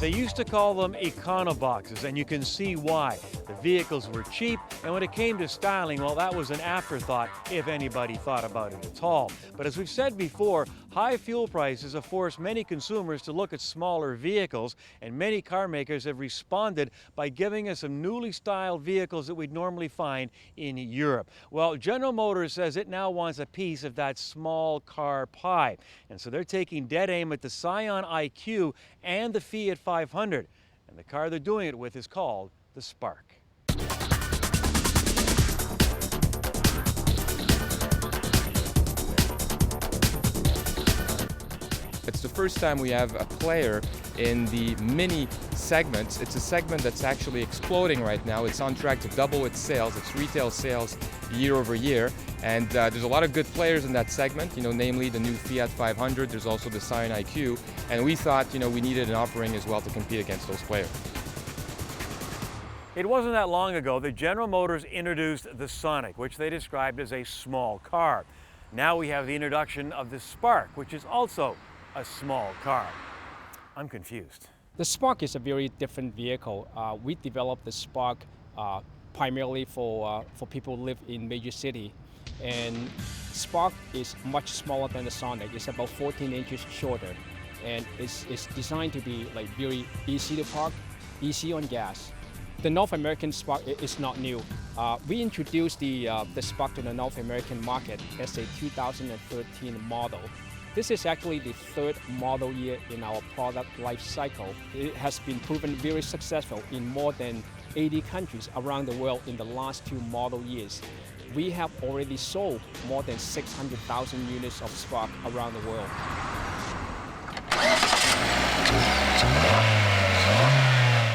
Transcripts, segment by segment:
They used to call them econoboxes, and you can see why. The vehicles were cheap, and when it came to styling, well, that was an afterthought, if anybody thought about it at all. But as we've said before, high fuel prices have forced many consumers to look at smaller vehicles, and many car makers have responded by giving us some newly styled vehicles that we'd normally find in Europe. Well, General Motors says it now wants a piece of that small car pie, and so they're taking dead aim at the Scion IQ and the Fiat 500, and the car they're doing it with is called the Spark. It's the first time we have a player in the mini segment. It's a segment that's actually exploding right now. It's on track to double its sales, its retail sales year over year. And there's a lot of good players in that segment, namely the new Fiat 500. There's also the Scion IQ. And we thought, we needed an offering as well to compete against those players. It wasn't that long ago that General Motors introduced the Sonic, which they described as a small car. Now we have the introduction of the Spark, which is also a small car. I'm confused. The Spark is a very different vehicle. We developed the Spark primarily for people who live in major city. And Spark is much smaller than the Sonic. It's about 14 inches shorter. And it's designed to be very easy to park, easy on gas. The North American Spark is not new. We introduced the Spark to the North American market as a 2013 model. This is actually the third model year in our product life cycle. It has been proven very successful in more than 80 countries around the world in the last 2 model years. We have already sold more than 600,000 units of Spark around the world.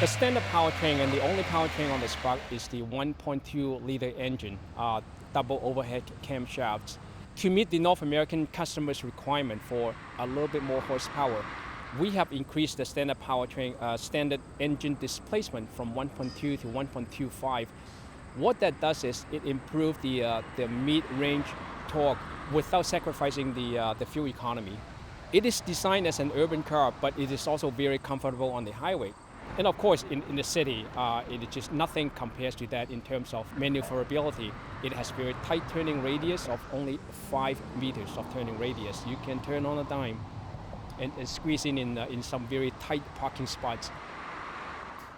The standard powertrain and the only powertrain on the Spark is the 1.2-liter engine, double overhead camshafts. To meet the North American customers' requirement for a little bit more horsepower, we have increased the standard powertrain, standard engine displacement from 1.2 to 1.25. What that does is it improves the mid-range torque without sacrificing the fuel economy. It is designed as an urban car, but it is also very comfortable on the highway. And of course, in the city, it is just nothing compares to that in terms of maneuverability. It has very tight turning radius of only 5 meters of turning radius. You can turn on a dime and squeeze in some very tight parking spots.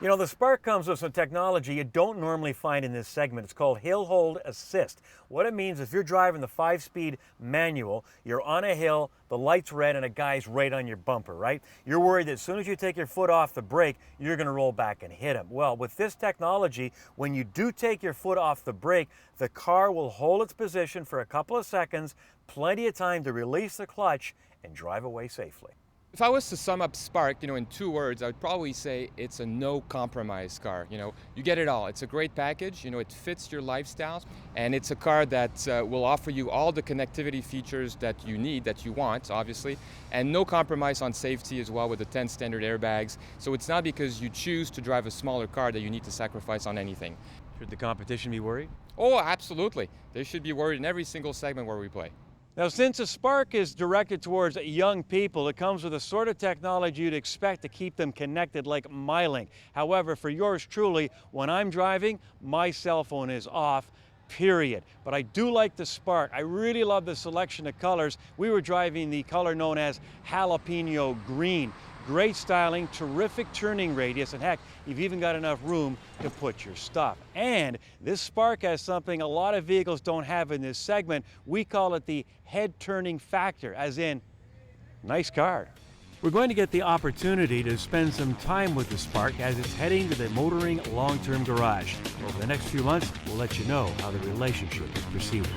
The Spark comes with some technology you don't normally find in this segment. It's called Hill Hold Assist. What it means, if you're driving the 5-speed manual, you're on a hill, the light's red, and a guy's right on your bumper, right? You're worried that as soon as you take your foot off the brake, you're going to roll back and hit him. Well, with this technology, when you do take your foot off the brake, the car will hold its position for a couple of seconds, plenty of time to release the clutch and drive away safely. If I was to sum up Spark, in 2 words, I would probably say it's a no-compromise car. You get it all. It's a great package. It fits your lifestyle, and it's a car that will offer you all the connectivity features that you need, that you want, obviously, and no compromise on safety as well with the 10 standard airbags. So it's not because you choose to drive a smaller car that you need to sacrifice on anything. Should the competition be worried? Oh, absolutely. They should be worried in every single segment where we play. Now, since the Spark is directed towards young people, it comes with a sort of technology you'd expect to keep them connected like MyLink. However, for yours truly, when I'm driving, my cell phone is off, period. But I do like the Spark. I really love the selection of colors. We were driving the color known as jalapeno green. Great styling, terrific turning radius, and heck, you've even got enough room to put your stuff. And this Spark has something a lot of vehicles don't have in this segment. We call it the head turning factor, as in, nice car. We're going to get the opportunity to spend some time with the Spark as it's heading to the Motoring Long-Term Garage. Over the next few months, we'll let you know how the relationship is proceeding.